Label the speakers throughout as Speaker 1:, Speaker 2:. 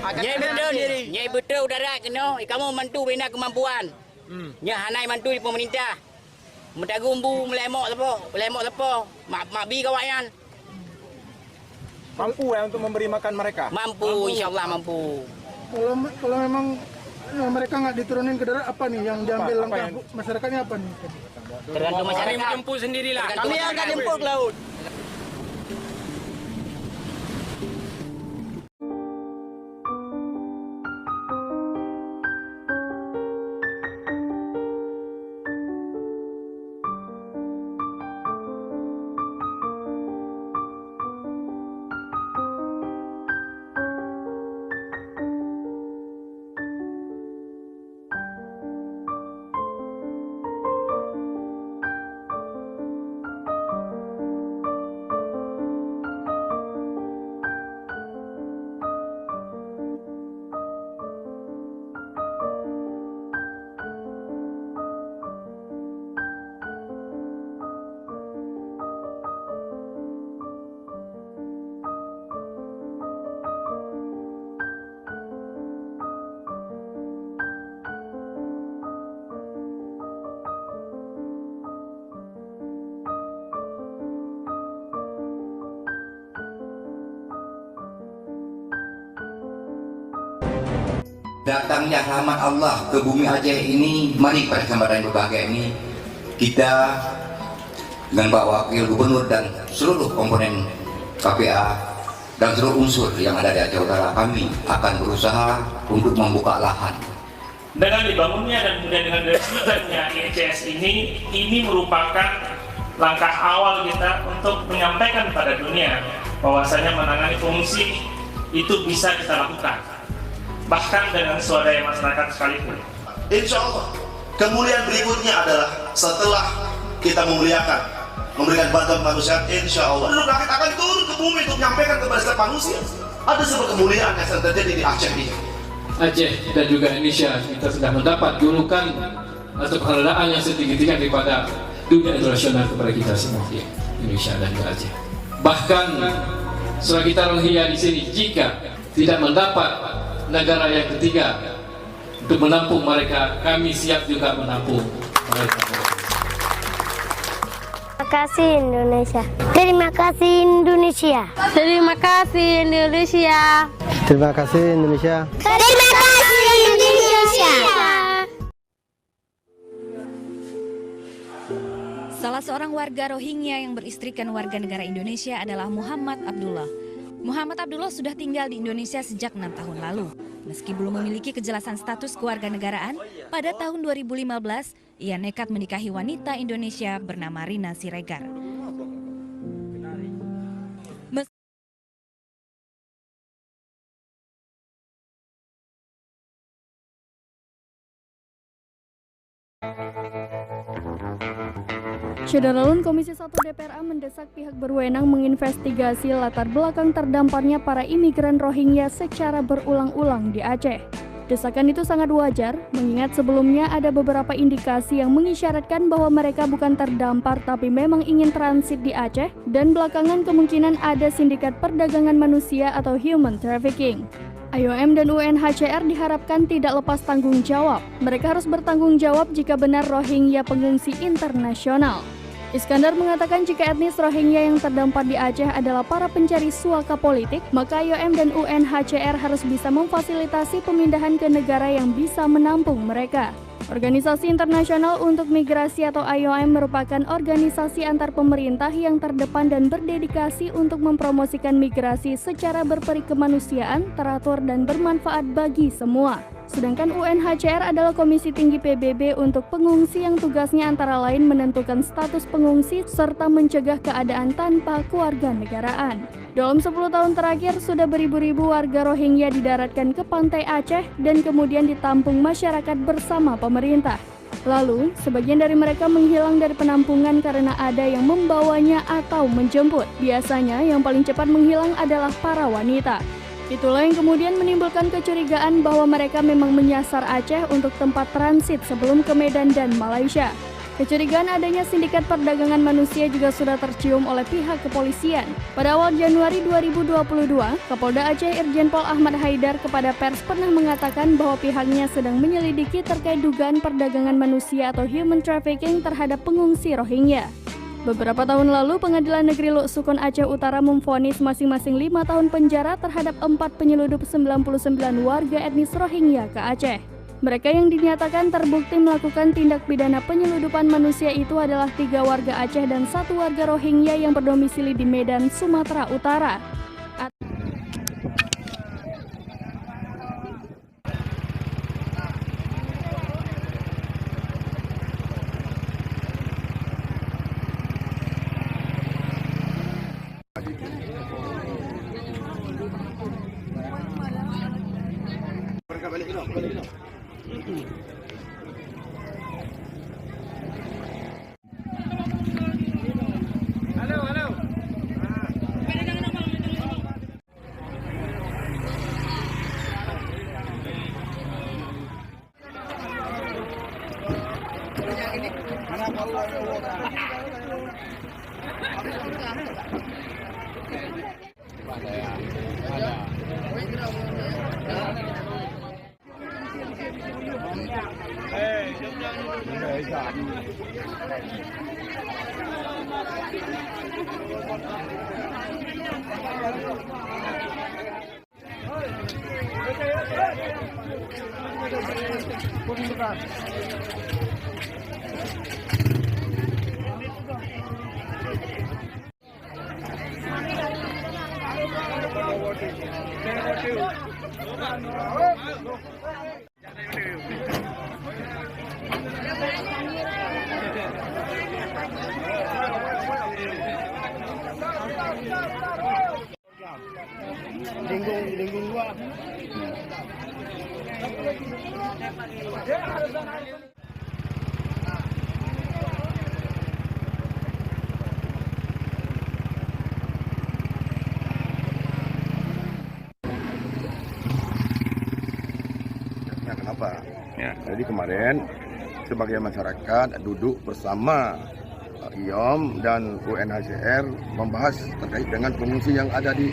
Speaker 1: Nyai betul udara kena. Kamu mantu bina kemampuan. Hanai mantu di pemerintah. Mentagumbu melemok apa? Mabi kawayan.
Speaker 2: Mampu ya untuk memberi makan mereka?
Speaker 1: Mampu, insyaallah mampu.
Speaker 3: Kalau memang mereka nggak diturunin ke darat, apa nih yang diambil langkah masyarakatnya apa nih?
Speaker 1: Tergantung masyarakat.
Speaker 4: Kami menjemput sendirilah.
Speaker 1: Kami akan jemput ke laut.
Speaker 5: Datangnya rahmat Allah ke bumi Aceh ini, mari pada kesempatan berbahagia ini kita dengan Pak Wakil Gubernur dan seluruh komponen KPA dan seluruh unsur yang ada di Aceh Utara, kami akan berusaha untuk membuka lahan.
Speaker 6: Dengan dibangunnya dan kemudian dengan diresmikannya IECS ini merupakan langkah awal kita untuk menyampaikan pada dunia bahwasanya menangani pengungsi itu bisa kita lakukan, bahkan dengan swadaya masyarakat sekalipun.
Speaker 7: Insya Allah kemuliaan berikutnya adalah setelah kita memberikan bantuan manusia, insya Allah penduduk langit akan turun ke bumi untuk menyampaikan kepada setiap manusia ada sebuah kemuliaan yang sedang terjadi di Aceh ini.
Speaker 8: Aceh dan juga Indonesia kita sudah mendapat julukan atau penghargaan yang setinggi-tinggi daripada dunia internasional kepada kita semua di Indonesia dan juga Aceh. Bahkan setelah kita Rohingya di sini, jika tidak mendapat negara yang ketiga untuk menampung mereka, kami siap juga menampung mereka.
Speaker 9: Terima kasih Indonesia. Terima kasih Indonesia. Terima kasih Indonesia.
Speaker 3: Terima kasih Indonesia.
Speaker 9: Terima kasih Indonesia.
Speaker 10: Salah seorang warga Rohingya yang beristrikan warga negara Indonesia adalah Muhammad Abdullah. Muhammad Abdullah sudah tinggal di Indonesia sejak 6 tahun lalu. Meski belum memiliki kejelasan status kewarganegaraan, pada tahun 2015 ia nekat menikahi wanita Indonesia bernama Rina Siregar.
Speaker 11: Saudara Komisi 1 DPR mendesak pihak berwenang menginvestigasi latar belakang terdamparnya para imigran Rohingya secara berulang-ulang di Aceh. Desakan itu sangat wajar, mengingat sebelumnya ada beberapa indikasi yang mengisyaratkan bahwa mereka bukan terdampar tapi memang ingin transit di Aceh, dan belakangan kemungkinan ada sindikat perdagangan manusia atau human trafficking. IOM dan UNHCR diharapkan tidak lepas tanggung jawab. Mereka harus bertanggung jawab jika benar Rohingya pengungsi internasional. Iskandar mengatakan jika etnis Rohingya yang terdampar di Aceh adalah para pencari suaka politik, maka IOM dan UNHCR harus bisa memfasilitasi pemindahan ke negara yang bisa menampung mereka. Organisasi Internasional untuk Migrasi atau IOM merupakan organisasi antar pemerintah yang terdepan dan berdedikasi untuk mempromosikan migrasi secara berperikemanusiaan, teratur dan bermanfaat bagi semua. Sedangkan UNHCR adalah Komisi Tinggi PBB untuk pengungsi yang tugasnya antara lain menentukan status pengungsi serta mencegah keadaan tanpa kewarganegaraan. Dalam 10 tahun terakhir, sudah beribu-ribu warga Rohingya didaratkan ke pantai Aceh dan kemudian ditampung masyarakat bersama pemerintah. Lalu, sebagian dari mereka menghilang dari penampungan karena ada yang membawanya atau menjemput. Biasanya yang paling cepat menghilang adalah para wanita. Itulah yang kemudian menimbulkan kecurigaan bahwa mereka memang menyasar Aceh untuk tempat transit sebelum ke Medan dan Malaysia. Kecurigaan adanya sindikat perdagangan manusia juga sudah tercium oleh pihak kepolisian. Pada awal Januari 2022, Kapolda Aceh Irjen Pol Ahmad Haidar kepada pers pernah mengatakan bahwa pihaknya sedang menyelidiki terkait dugaan perdagangan manusia atau human trafficking terhadap pengungsi Rohingya. Beberapa tahun lalu, Pengadilan Negeri Lok Sukon Aceh Utara memvonis masing-masing 5 tahun penjara terhadap 4 penyeludup 99 warga etnis Rohingya ke Aceh. Mereka yang dinyatakan terbukti melakukan tindak pidana penyeludupan manusia itu adalah 3 warga Aceh dan 1 warga Rohingya yang berdomisili di Medan, Sumatera Utara.
Speaker 2: Kenapa? Ya. Jadi kemarin sebagai masyarakat duduk bersama IOM dan UNHCR membahas terkait dengan pengungsi yang ada di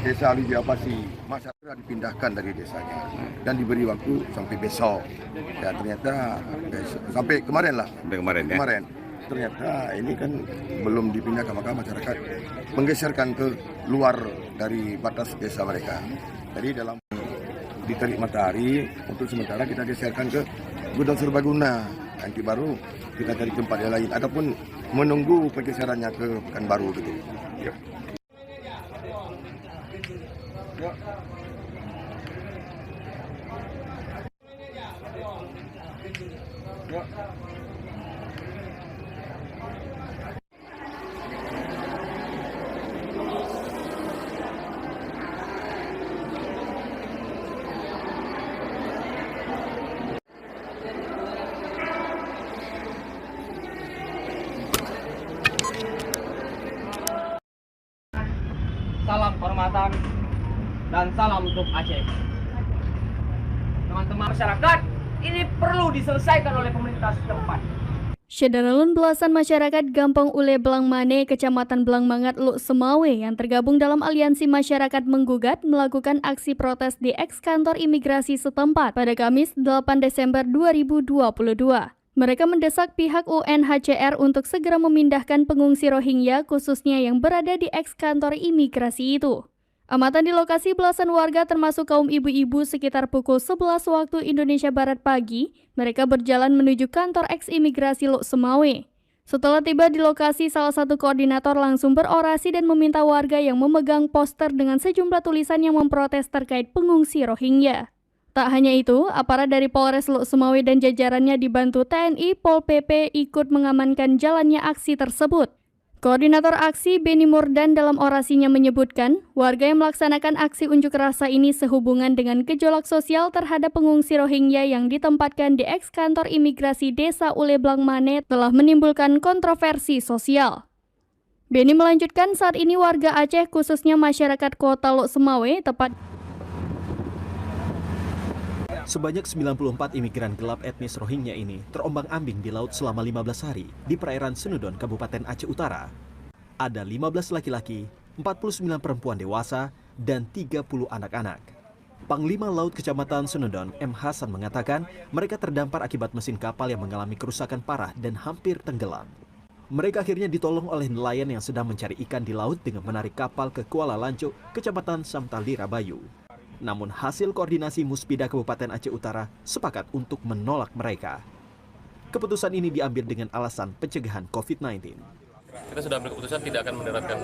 Speaker 2: Desa Lidiapasi. Masyarakat dipindahkan dari desanya dan diberi waktu sampai besok. Dan ternyata sampai kemarin lah. Sampai kemarin ya. Kemarin. Ternyata ini kan belum dipindahkan, maka masyarakat menggeserkan ke luar dari batas desa mereka. Jadi dalam diterik matahari, untuk sementara kita geserkan ke gudang serbaguna. Nanti baru kita cari tempat yang lain. Ataupun menunggu pergeserannya ke Pekanbaru gitu. Yep.
Speaker 4: Salam hormatan dan salam untuk Aceh. Teman-teman masyarakat, ini perlu diselesaikan oleh pemerintah setempat.
Speaker 11: Syederalun belasan masyarakat Gampong Ule Blangmane, Kecamatan Blangmangat, Luk Semawe yang tergabung dalam Aliansi Masyarakat Menggugat melakukan aksi protes di eks-kantor imigrasi setempat pada Kamis 8 Desember 2022. Mereka mendesak pihak UNHCR untuk segera memindahkan pengungsi Rohingya khususnya yang berada di eks-kantor imigrasi itu. Amatan di lokasi belasan warga termasuk kaum ibu-ibu sekitar pukul 11 waktu Indonesia Barat pagi, mereka berjalan menuju kantor eks-imigrasi Luk Semawe. Setelah tiba di lokasi, salah satu koordinator langsung berorasi dan meminta warga yang memegang poster dengan sejumlah tulisan yang memprotes terkait pengungsi Rohingya. Tak hanya itu, aparat dari Polres Luk Semawe dan jajarannya dibantu TNI, Pol PP ikut mengamankan jalannya aksi tersebut. Koordinator aksi Beni Murdan dalam orasinya menyebutkan, warga yang melaksanakan aksi unjuk rasa ini sehubungan dengan gejolak sosial terhadap pengungsi Rohingya yang ditempatkan di eks-kantor imigrasi Desa Ule Blangmane telah menimbulkan kontroversi sosial. Beni melanjutkan, saat ini warga Aceh khususnya masyarakat kota Luk Semawe
Speaker 12: Sebanyak 94 imigran gelap etnis Rohingya ini terombang-ambing di laut selama 15 hari di perairan Senudon, Kabupaten Aceh Utara. Ada 15 laki-laki, 49 perempuan dewasa, dan 30 anak-anak. Panglima Laut Kecamatan Senudon, M. Hasan mengatakan mereka terdampar akibat mesin kapal yang mengalami kerusakan parah dan hampir tenggelam. Mereka akhirnya ditolong oleh nelayan yang sedang mencari ikan di laut dengan menarik kapal ke Kuala Lanco, Kecamatan Samtalira Bayu. Namun hasil koordinasi Muspida Kabupaten Aceh Utara sepakat untuk menolak mereka. Keputusan ini diambil dengan alasan pencegahan COVID-19.
Speaker 13: Kita sudah ambil keputusan tidak akan mendaratkan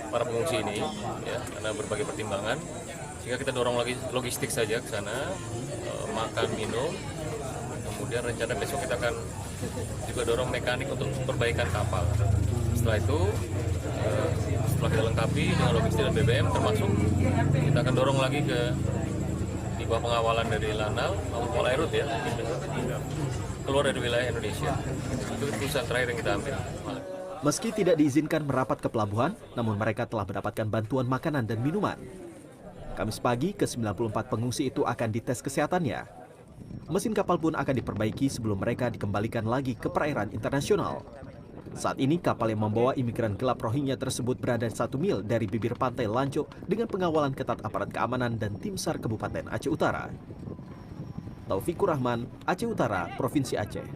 Speaker 13: para pengungsi ini, ya, karena berbagai pertimbangan. Sehingga kita dorong lagi logistik saja ke sana, makan, minum. Kemudian rencana besok kita akan juga dorong mekanik untuk perbaikan kapal. Setelah itu, setelah kita lengkapi dengan logistik dan BBM termasuk, kita akan dorong lagi ke di bawah pengawalan dari Lanal maupun Polairut ya, keluar dari wilayah Indonesia. Itu keputusan terakhir yang kita ambil.
Speaker 12: Meski tidak diizinkan merapat ke pelabuhan, namun mereka telah mendapatkan bantuan makanan dan minuman. Kamis pagi, ke-94 pengungsi itu akan dites kesehatannya. Mesin kapal pun akan diperbaiki sebelum mereka dikembalikan lagi ke perairan internasional. Saat ini kapal yang membawa imigran gelap Rohingya tersebut berada 1 mil dari bibir pantai Lanco dengan pengawalan ketat aparat keamanan dan tim SAR Kabupaten Aceh Utara. Taufikur Rahman, Aceh Utara, Provinsi Aceh.